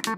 For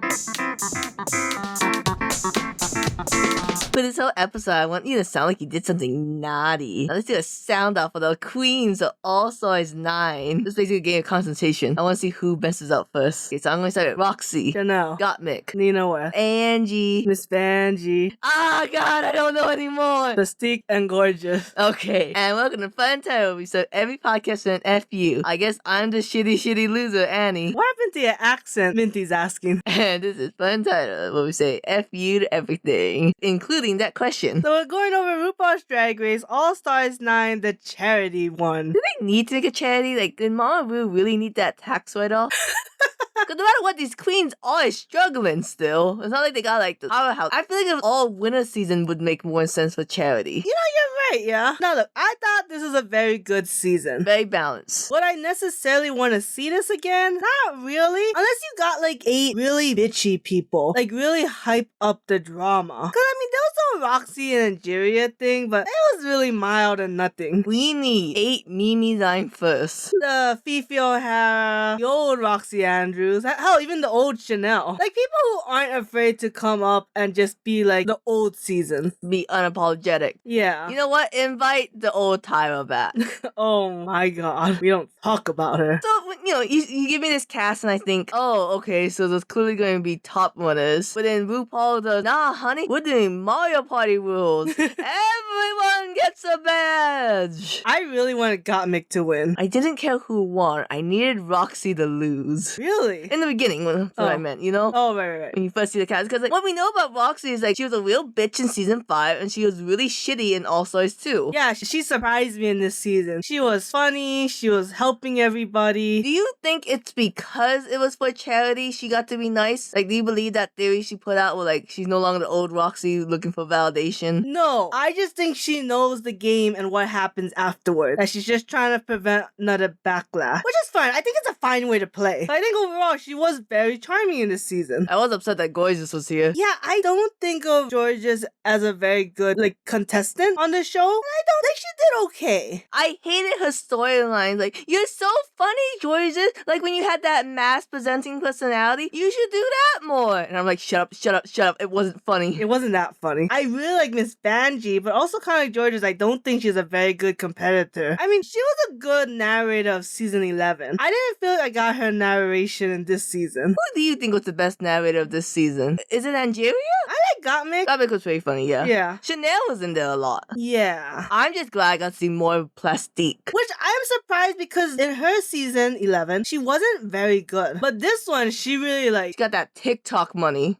this whole episode, I want you to sound like you did something naughty. Now, let's do a sound off for the queens of All-Stars 9. This is basically a game of concentration. I want to see who messes up first. Okay, so I'm going to start with Roxy, Janelle, Gottmik, Nina West, Angie, Miss Vanjie, ah, God, I don't know anymore. Mystique, and Gorgeous. Okay, and welcome to FunUntitled. We start every podcast with an FU. I guess I'm the shitty loser, Annie. What happened to your accent? Minty's asking. And this is FunUntitled, where we say FU to everything, including that question. So we're going over RuPaul's Drag Race All-Stars 9, the charity one. Do they need to make a charity? Like, did Mama Ru really need that tax write-off? Because no matter what, these queens are struggling still. It's not like they got like the powerhouse. I feel like if all winter season would make more sense for charity. You know, you're right, yeah. Now look, I thought this was a very good season. Very balanced. Would I necessarily want to see this again? Not really. Unless you got like 8 really bitchy people. Like really hype up the drama. Because I mean, there was some Roxy and Angeria thing, but it was really mild and nothing. We need 8 Mimi line first. The Fifi O'Hara, the old Roxy Andrews, hell, even the old Chanel. Like people who aren't afraid to come up and just be like the old season. Be unapologetic. Yeah. You know what? Invite the old Tyra back. Oh my god. We don't talk about her. So, you know, you give me this cast and I think, oh, okay, so there's clearly going to be top winners. But then RuPaul does, nah, honey, we're doing Mario Party rules. Everyone gets a badge. I really wanted Gottmik to win. I didn't care who won. I needed Roxy to lose. Really? In the beginning, that's what I meant, you know? Oh, right. When you first see the cast. Because like, what we know about Roxy is like, she was a real bitch in season 5 and she was really shitty in All-Stars 2. Yeah, she surprised me in this season. She was funny, she was helping everybody. Do you think it's because it was for charity she got to be nice? Like, do you believe that theory she put out where like, she's no longer the old Roxy looking for validation? No, I just think she knows the game and what happens afterwards. That she's just trying to prevent another backlash. Which is fine. I think it's a fine way to play. But I think overall, she was very charming in this season. I was upset that Gorgeous was here. Yeah, I don't think of Gorgeous as a very good, like, contestant on the show. And I don't think she did okay. I hated her storyline. Like, you're so funny, Gorgeous. Like, when you had that mass presenting personality, you should do that more. And I'm like, shut up. It wasn't funny. It wasn't that funny. I really like Miss Vanjie, but also kind of like Gorgeous, I don't think she's a very good competitor. I mean, she was a good narrator of season 11. I didn't feel like I got her narration in this season. Who do you think was the best narrator of this season? Is it Angeria? I like Gottmik. Gottmik was pretty funny, yeah. Yeah. Chanel was in there a lot. Yeah. I'm just glad I got to see more Plastique. Which I am surprised because in her season 11, she wasn't very good. But this one, she really like... She got that TikTok money.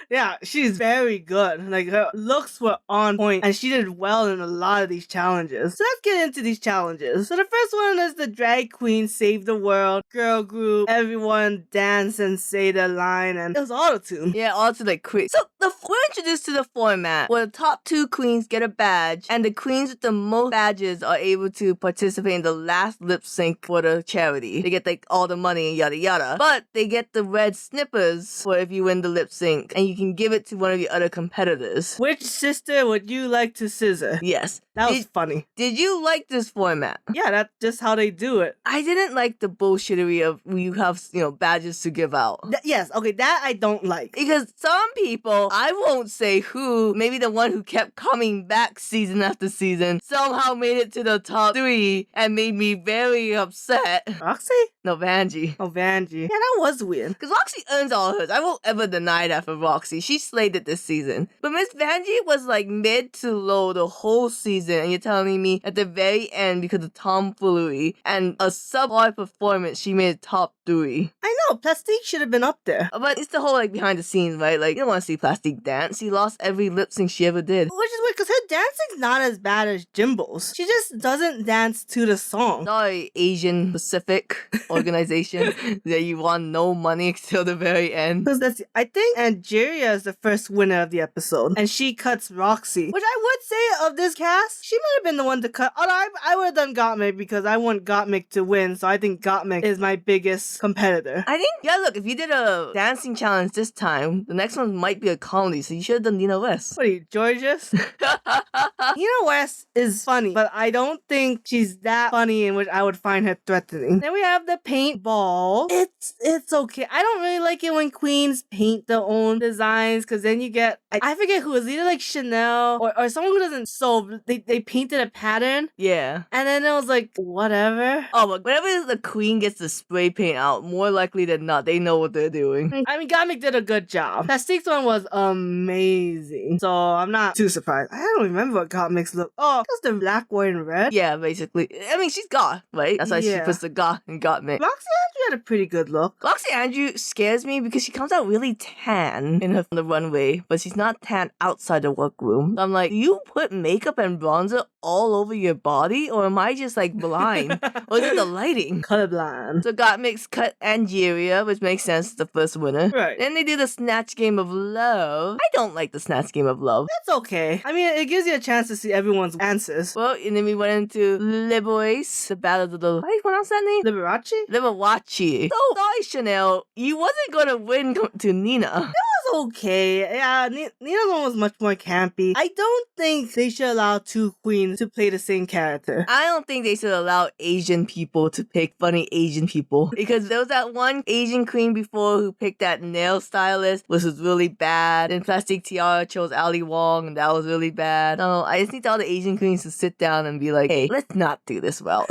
Yeah, she's very good. Like, her looks were on point, and she did well in a lot of these challenges. So let's get into these challenges. So the first one is the Drag Queen Save the World girl group. Everyone dance and say their line, and it was auto-tune. Yeah, auto like quick. So we're introduced to the format where the top 2 queens get a badge, and the queens with the most badges are able to participate in the last lip sync for the charity. They get like all the money and yada yada. But they get the red snippers for if you win the lip sync, and you can give it to one of the other competitors. Which sister would you like to scissor? Yes. That was funny. Did you like this format? Yeah, that's just how they do it. I didn't like the bullshittery of you have, badges to give out. Yes, okay, that I don't like. Because some people, I won't say who, maybe the one who kept coming back season after season, somehow made it to the top 3 and made me very upset. Roxy? No, Vanjie. Oh, Vanjie. Yeah, that was weird. Because Roxy earns all hers. I won't ever deny that for Roxy. She slayed it this season. But Miss Vanjie was like mid to low the whole season, and you're telling me at the very end, because of tomfoolery and a subpar performance, she made top 3. I know, Plastique should have been up there. But it's the whole like behind the scenes, right? Like, you don't want to see Plastique dance. She lost every lip sync she ever did. Which is weird, because her dancing's not as bad as Jimbo's. She just doesn't dance to the song. Sorry, Asian Pacific organization that you want no money till the very end. Because I think Angeria Angeria is the first winner of the episode, and she cuts Roxy, which I would say of this cast, she might have been the one to cut. Although I would have done Gottmik because I want Gottmik to win, so I think Gottmik is my biggest competitor. I think, yeah, look, if you did a dancing challenge this time, the next one might be a comedy, so you should have done Nina West. What are you, Georges? Nina West is funny, but I don't think she's that funny in which I would find her threatening. Then we have the paintball. It's okay. I don't really like it when queens paint their own designs, because then you get, I forget who it was, either like Chanel or someone who doesn't sew. They painted a pattern. Yeah. And then it was like, whatever. Oh, but whenever the queen gets the spray paint out, more likely than not, they know what they're doing. I mean, Gottmik did a good job. That sixth one was amazing. So I'm not too surprised. I don't remember what Gottmik's look. Oh, it was the black, white, and red. Yeah, basically. I mean, she's goth, right? That's why she puts the goth in Gottmik. Roxy Andrew had a pretty good look. Roxy Andrew scares me because she comes out really tan in the runway, but she's not tan outside the workroom. So I'm like, do you put makeup and bronzer all over your body, or am I just like blind? Or is it the lighting? Colorblind. So Gottmik's cut Angeria, which makes sense, the first winner. Right. Then they do the Snatch Game of Love. I don't like the Snatch Game of Love. That's okay. I mean, it gives you a chance to see everyone's answers. Well, and then we went into Liberace, the Battle of the... How do you pronounce that name? Liberace? Liberace. So, sorry, Chanel. You wasn't going to win to Nina. Was okay. Yeah, Nina's one was much more campy. I don't think they should allow two queens to play the same character. I don't think they should allow Asian people to pick funny Asian people. Because there was that one Asian queen before who picked that nail stylist, which was really bad. And Plastic Tiara chose Ali Wong, and that was really bad. No, I just need all the Asian queens to sit down and be like, hey, let's not do this well.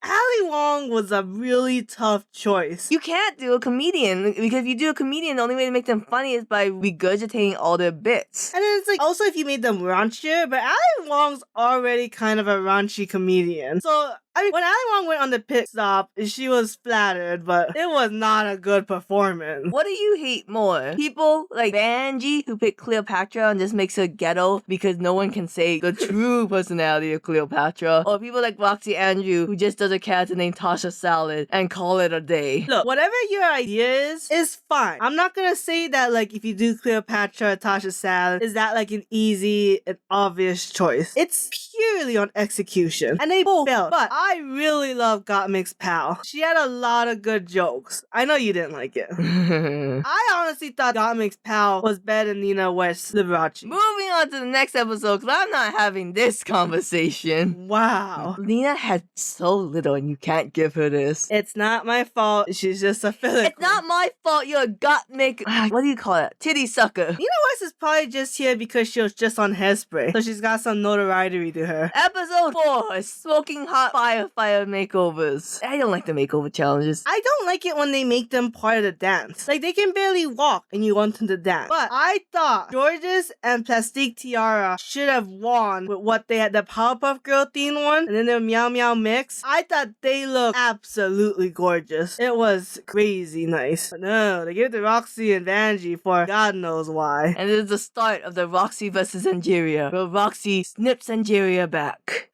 Ali Wong was a really tough choice. You can't do a comedian, because if you do a comedian, the only way to make them funny is by regurgitating all their bits. And then it's like, also if you made them raunchier, but Ali Wong's already kind of a raunchy comedian. So, I mean, when Ali Wong went on the pit stop, she was flattered, but it was not a good performance. What do you hate more? People like Vanjie, who picked Cleopatra and just makes her ghetto because no one can say the true personality of Cleopatra? Or people like Roxy Andrew, who just does a character named Tasha Salad and call it a day? Look, whatever your idea is fine. I'm not gonna say that, like, if you do Cleopatra or Tasha Salad, is that like an easy and obvious choice. It's purely on execution. And they both failed. But I really love Gottmik's pal. She had a lot of good jokes. I know you didn't like it. I honestly thought Gottmik's pal was better than Nina West's Liberace. Moving on to the next episode, because I'm not having this conversation. Wow. Nina had so little and you can't give her this. It's not my fault. She's just a filler. It's not my fault you're a Gottmik... What do you call it? Titty sucker. Nina West is probably just here because she was just on Hairspray. So she's got some notoriety to her. Episode 4, Smoking Hot Fire makeovers. I don't like the makeover challenges. I don't like it when they make them part of the dance. Like, they can barely walk and you want them to dance. But I thought Georges and Plastique Tiara should have won with what they had, the Powerpuff Girl theme one, and then the Meow Meow mix. I thought they looked absolutely gorgeous. It was crazy nice. But no, they gave it to Roxy and Vanjie for God knows why. And this is the start of the Roxy versus Angeria, where Roxy snips Angeria back.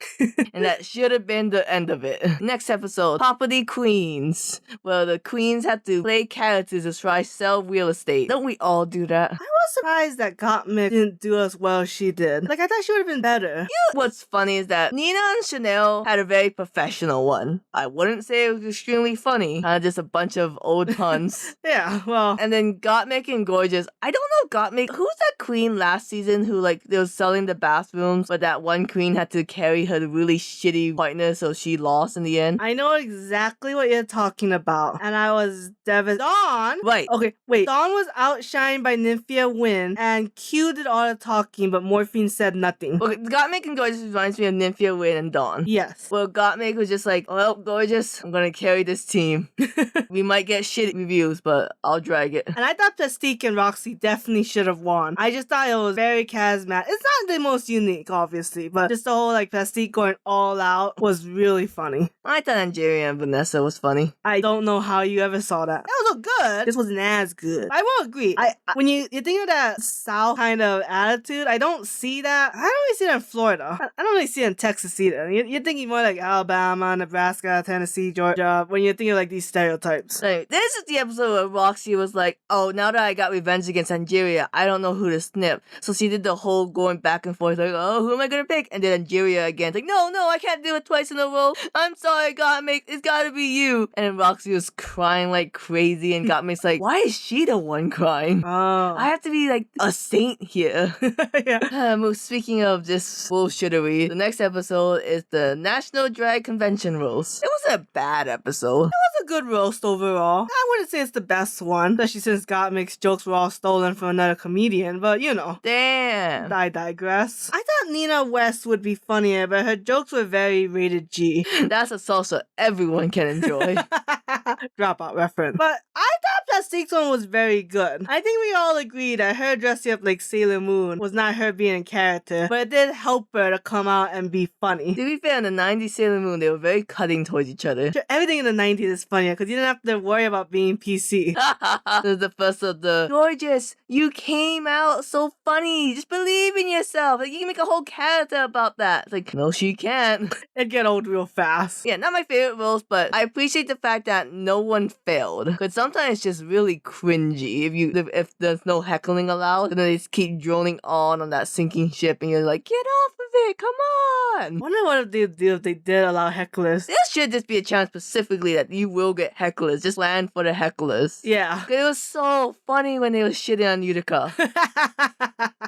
And that should have been the end of it. Next episode, Property Queens, where the queens have to play characters to try sell real estate. Don't we all do that? I was surprised that Gottmik didn't do as well as she did. Like, I thought she would have been better. You know what's funny is that Nina and Chanel had a very professional one. I wouldn't say it was extremely funny. Just a bunch of old puns. Yeah, well. And then Gottmik and Gorgeous. I don't know Gottmik. Who's that queen last season who, like, they were selling the bathrooms, but that one queen had to carry her really shitty partner, so she lost in the end? I know exactly what you're talking about. And I was devastated. Dawn? Right. Okay, wait. Dawn was outshined by Nymphia Wynn, and Q did all the talking, but Morphine said nothing. Okay, Gottmik and Gorgeous reminds me of Nymphia Wynn and Dawn. Yes. Well, Gottmik was just like, well, Gorgeous, I'm gonna carry this team. We might get shitty reviews, but I'll drag it. And I thought Plastique and Roxy definitely should have won. I just thought it was very charismatic. It's not the most unique, obviously, but just the whole, like, Plastique going all out was really funny. I thought Angeria and Vanessa was funny. I don't know how you ever saw that. That was still good. This wasn't as good. I will agree. When you think of that South kind of attitude, I don't see that. I don't really see that in Florida. I don't really see it in Texas either. You're thinking more like Alabama, Nebraska, Tennessee, Georgia, when you're thinking like these stereotypes. Like, this is the episode where Roxy was like, oh, now that I got revenge against Angeria, I don't know who to snip. So she did the whole going back and forth, like, oh, who am I gonna pick? And then Angeria again, like, no, I can't do it twice in a row. I'm sorry, it's gotta be you. And then Roxy was crying like crazy, and Gottmik's like, why is she the one crying? Oh. I have to be like a saint here. Yeah. Speaking of this bullshittery, the next episode is the National Drag Convention Rules. It wasn't a bad episode. It was a good roast overall. I wouldn't say it's the best one, especially since Gottmik's jokes were all stolen from another comedian, but you know. Damn. I digress. I thought Nina West would be funnier, but her jokes were very rated G. That's a salsa everyone can enjoy. Dropout reference. But I thought Plastique's one was very good. I think we all agree that her dressing up like Sailor Moon was not her being in character, but it did help her to come out and be funny. To be fair, in the 90s Sailor Moon, they were very cutting towards each other. Everything in the 90s is funnier because you didn't have to worry about being PC. This is the first of the gorgeous, you came out so funny, just believe in yourself. Like, you can make a whole character about that. It's like, no, she can't. It'd get old real fast. Yeah, not my favorite roles, but I appreciate the fact that no one failed. Because sometimes it's just really cringy if there's no heckling allowed, and then they just keep droning on that sinking ship, and you're like, get off of it, come on. I wonder what they do if they did allow hecklers. There should just be a chance specifically that you will get hecklers. Just plan for the hecklers. Yeah. It was so funny when they were shitting on Utica.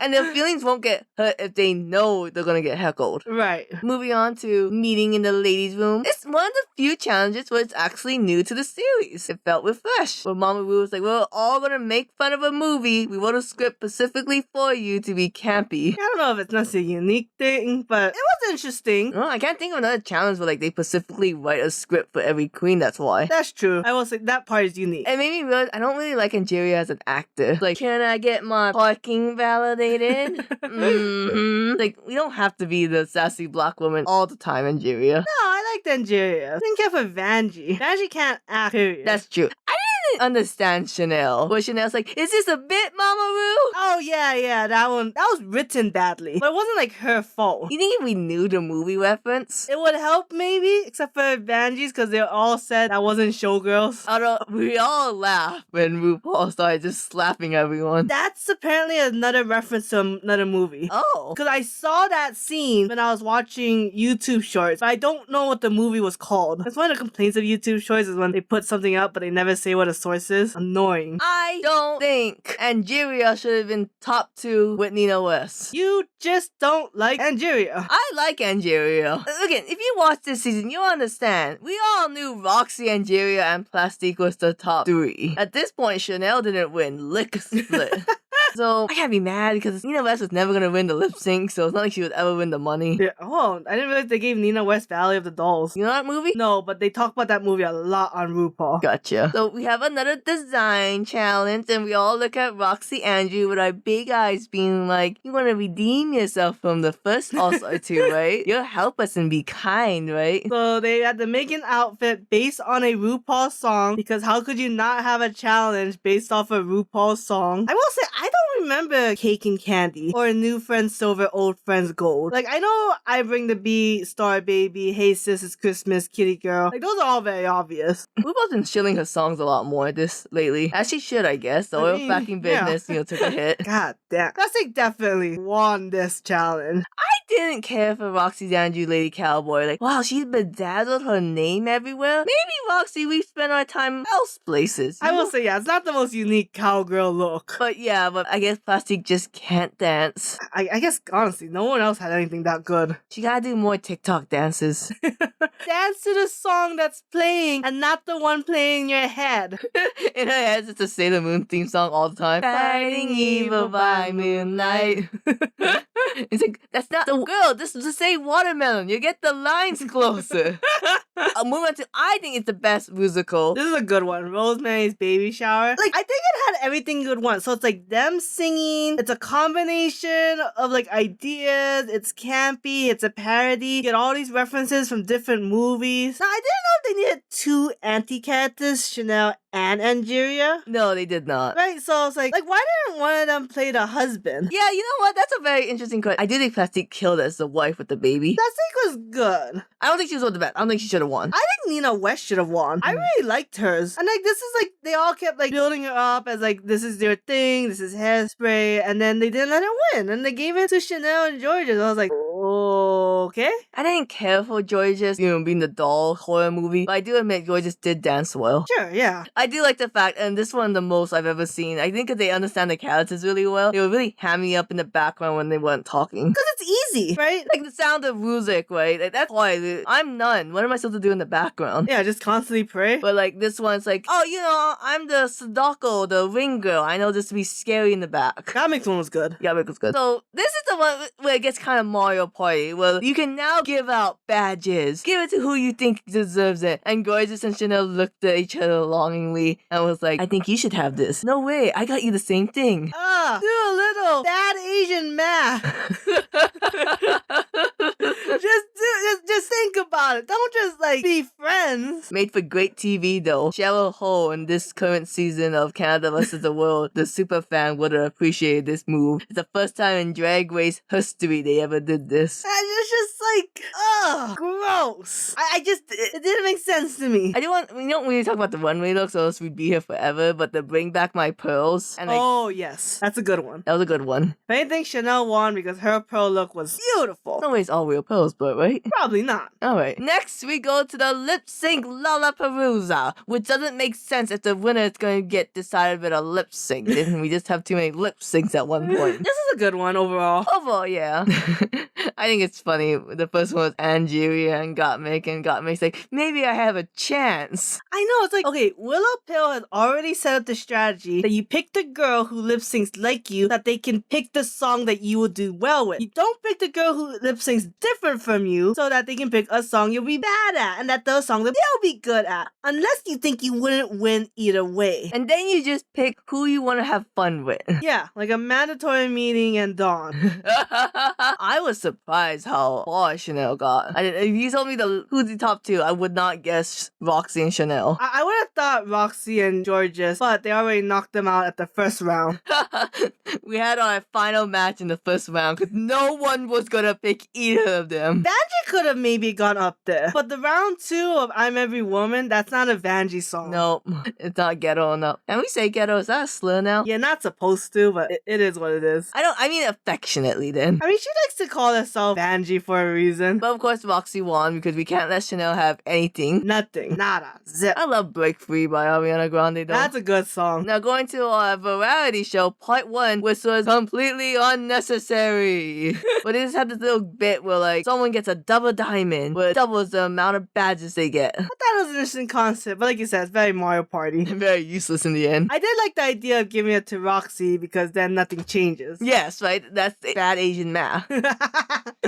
And their feelings won't get hurt if they know they're gonna get heckled. Right. Moving on to meeting in the ladies' room. It's one of the few challenges where it's actually new to the series. It felt refreshed. Where Mama Ru was like, we're all gonna make fun of a movie. We wrote a script specifically for you to be campy. I don't know if it's necessarily a unique thing, but it was interesting. Well, I can't think of another challenge where like they specifically write a script for every queen, that's why. That's true. I will say that part is unique. It made me realize I don't really like Angeria as an actor. Like, can I get my parking validated? Like, we don't have to be the sassy black woman all the time, Angeria. No, I liked Angeria. I didn't care for Vanjie. Vanjie can't act, period. That's true. I didn't understand Chanel. Where Chanel's like, is this a bit, Mama Ru? Oh, yeah, that one. That was written badly. But it wasn't like her fault. You think if we knew the movie reference? It would help maybe, except for Vanjie's, because they all said that wasn't Showgirls. Although, we all laughed when RuPaul started just slapping everyone. That's apparently another reference to another movie. Oh. Because I saw that scene when I was watching YouTube shorts, but I don't know what the movie was called. That's one of the complaints of YouTube shorts is when they put something up, but they never say what the source is. Annoying. I don't think Angeria should have been top 2 with Nina West. You just don't like Angeria. I like Angeria. Again, if you watch this season, you'll understand. We all knew Roxy, Angeria, and Plastique was the top 3. At this point, Chanel didn't win lick split. So I can't be mad because Nina West was never gonna win the lip sync, so it's not like she would ever win the money. Yeah. Oh, I didn't realize they gave Nina West Valley of the Dolls. You know that movie? No, but they talk about that movie a lot on RuPaul. Gotcha. So we have another design challenge, and we all look at Roxy Andrew with our big eyes being like, you want to redeem yourself from the first All-Star 2, right? You'll help us and be kind, right? So they had to make an outfit based on a RuPaul song, because how could you not have a challenge based off a RuPaul song? I will say, I don't remember Cake and Candy or New Friends Silver, Old Friends Gold. Like, I know I Bring the Bee, Star Baby, Hey Sis, It's Christmas, Kitty Girl. Like, those are all very obvious. RuPaul's been shilling her songs a lot more this lately. As she should, I guess. The oil backing business, took a hit. God damn. Plastic definitely won this challenge. I didn't care for Roxy's Andrew Lady Cowboy. Like, wow, she's bedazzled her name everywhere. Maybe, Roxy, we spend our time else places. I will say, yeah, it's not the most unique cowgirl look. But I guess Plastic just can't dance. I guess, honestly, no one else had anything that good. She gotta do more TikTok dances. Dance to the song that's playing and not the one playing in your head. In her head, it's a Sailor Moon theme song all the time. Fighting evil by moonlight. It's like, that's not the girl. This is to say watermelon. You get the lines closer. I'll move on to, I think it's the best Rusical. This is a good one. Rosemary's Baby Shower. Like, I think it had everything you would want. So it's like them singing. It's a combination of like ideas. It's campy. It's a parody. You get all these references from different movies. Now, I didn't know if they needed 2 anti-characters, Chanel and Angeria? No, they did not. Right, so I was like, why didn't one of them play the husband? Yeah, you know what? That's a very interesting question. I do think Plastique killed as the wife with the baby. Plastique was good. I don't think she was one of the best. I don't think she should have won. I think Nina West should have won. I really liked hers. And this is they all kept building her up as this is their thing, this is Hairspray, and then they didn't let her win. And they gave it to Chanel and Georgia. So I was like, okay. I didn't care for George's, being the doll horror movie, but I do admit George's did dance well. Sure, yeah. I do like the fact, and this one the most I've ever seen, I think 'cause they understand the characters really well, they were really hamming up in the background when they weren't talking. Because it's easy, right? The sound of music, right? That's why I'm none. What am I supposed to do in the background? Yeah, just constantly pray. But this one's I'm the Sadako, the ring girl. I know this to be scary in the back. That makes one was good. Yeah, it was good. So this is the one where it gets kind of Mario Party, where you can now give out badges. Give it to who you think deserves it. And Gorgeous and Chanel looked at each other longingly and was like, I think you should have this. No way, I got you the same thing. Do a little bad Asian math. just think about it. Don't just be friends. Made for great TV though. Cheryl Ho in this current season of Canada vs. the World, the super fan would have appreciated this move. It's the first time in Drag Race history they ever did this. And it's just gross. It didn't make sense to me. I do want, we don't really talk about the runway looks or else we'd be here forever, but the Bring Back My Pearls. And oh yes, that's a good one. That was a good one. If anything, Chanel won because her pearl look was beautiful. No way it's all real pearls, but right? Probably not. Alright. Next, we go to the lip sync Lollapalooza, which doesn't make sense if the winner is going to get decided with a lip sync. Then we just have too many lip syncs at one point. This is a good one overall. Overall, yeah. I think it's funny. The first one was Angeria and Gottmik, and Gottmik's like, maybe I have a chance. I know, it's okay, Willow Pill has already set up the strategy that you pick the girl who lip syncs like you, that they can pick the song that you will do well with. You don't pick the girl who lip syncs different from you so that they can pick a song you'll be bad at and that the song that they'll be good at. Unless you think you wouldn't win either way. And then you just pick who you want to have fun with. Yeah, like a mandatory meeting and Dawn. I was surprised how far Chanel got. If you told me who's the top two, I would not guess Roxy and Chanel. I would have thought Roxy and Georges, but they already knocked them out at the first round. We had our final match in the first round because no one was gonna pick either of them. Vanjie could have maybe gone up there, but the round 2 of I'm Every Woman, that's not a Vanjie song. Nope, it's not ghetto enough. Can we say ghetto? Is that a slur now? Yeah, not supposed to, but it is what it is. I mean affectionately then. I mean, she likes to call herself Vanjie for a reason. But of course Roxy won because we can't let Chanel have anything. Nothing. Nada. Zip. I love Break Free by Ariana Grande though. That's a good song. Now going to our variety show, part 1, which was completely unnecessary. But they just had this little bit where someone gets a double diamond, where it doubles the amount of badges they get. I thought it was an interesting concept, but like you said, it's very Mario Party. Very useless in the end. I did like the idea of giving it to Roxy because then nothing changes. Yes, right? That's bad Asian math.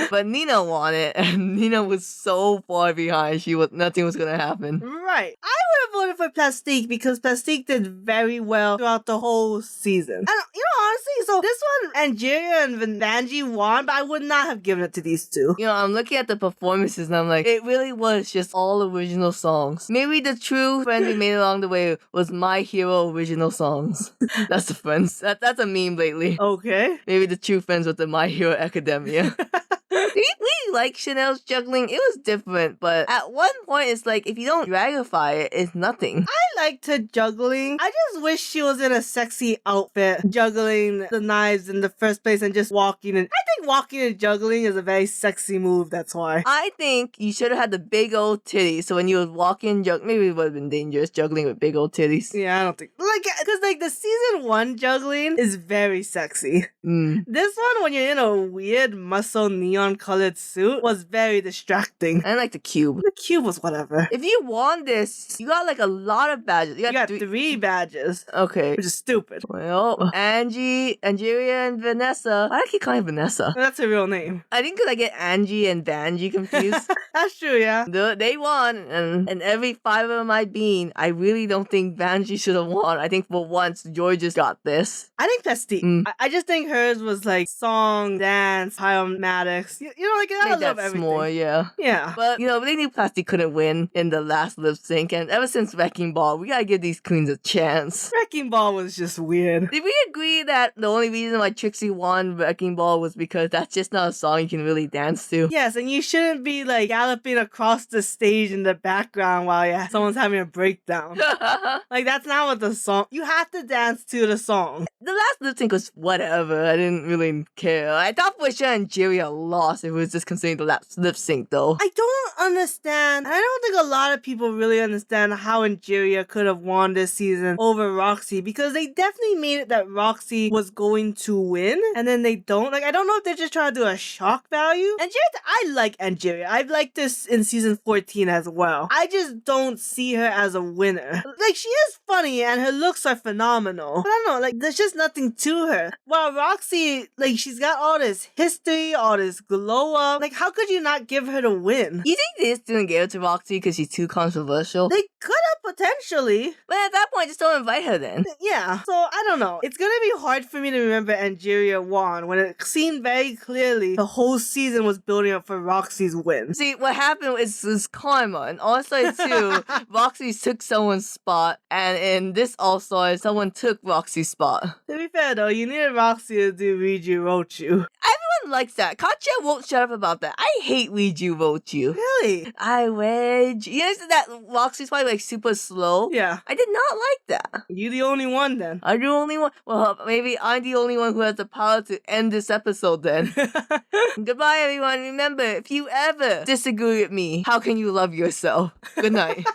But Nina won it, and Nina was so far behind, nothing was gonna happen. Right. I would have voted for Plastique because Plastique did very well throughout the whole season. And honestly, so this one, Angeria and Vanjie won, but I would not have given it to these two. I'm looking at the performances and I'm like, it really was just all original songs. Maybe the true friends we made along the way was My Hero original songs. That's the friends. That's a meme lately. Okay. Maybe the true friends with the My Hero Academia. We like Chanel's juggling. It was different, but at one point it's like, if you don't dragify it, it's nothing. I liked her juggling. I just wish she was in a sexy outfit, juggling the knives in the first place and just walking. And I think walking and juggling is a very sexy move, that's why. I think you should have had the big old titties, so when you would walk in, maybe it would have been dangerous juggling with big old titties. Yeah, I don't think... because the season 1 juggling is very sexy. This one, when you're in a weird muscle neon colored suit, was very distracting. I like the cube. The cube was whatever. If you won this, you got a lot of badges. You got 3 badges. Okay. Which is stupid. Well, Angeria and Vanessa. Why do I keep calling Vanessa? That's her real name. I think because I get Angie and Vanjie confused. That's true, yeah. They won, and every fiber of my being, I really don't think Vanjie should have won. I think for once, Georgia's got this. I think Plastique. I just think hers was like song, dance, pyomatics. You know, like I love that's everything. more, yeah. Yeah. But, they knew Plastic couldn't win in the last lip sync, and ever since Wrecking Ball, we gotta give these queens a chance. Wrecking Ball was just weird. Did we agree that the only reason why Trixie won Wrecking Ball was because that's just not a song you can really dance to? Yes, and you shouldn't be like galloping across the stage in the background while someone's having a breakdown. Like, that's not what the song... You have to dance to the song. The last lip sync was whatever. I didn't really care. I thought for sure Angeria lost if it was just considering the last lip sync, though. I don't understand. I don't think a lot of people really understand how Angeria could have won this season over Roxy, because they definitely made it that Roxy was going to win, and then they don't. Like, I don't know if they're just trying to do a shock value. Angeria, I like Angeria. I've liked this in season 14 as well. I just don't see her as a winner. Like, she is funny and her looks are phenomenal, but I don't know, like, there's just nothing to her. While Roxy, like, she's got all this history, all this glow up. Like, how could you not give her the win? You think they just didn't give it to Roxy because she's too controversial? They could have potentially. But at that point, just don't invite her then. Yeah, so I don't know. It's gonna be hard for me to remember Angeria won when it seemed very clearly the whole season was building up for Roxy's win. See, what happened is karma. And also, too, Roxy took someone's spot, and in this All-Star, someone took Roxy's spot. To be fair though, you needed Roxy to do Read You, Wrote You. Everyone likes that. Katya won't shut up about that. I hate Read You, Wrote You. Really? I wedge. You know that Roxy's probably like super slow? Yeah. I did not like that. You the only one then. I'm the only one? Well, maybe I'm the only one who has the power to end this episode then. Goodbye, everyone. Remember, if you ever disagree with me, how can you love yourself? Good night.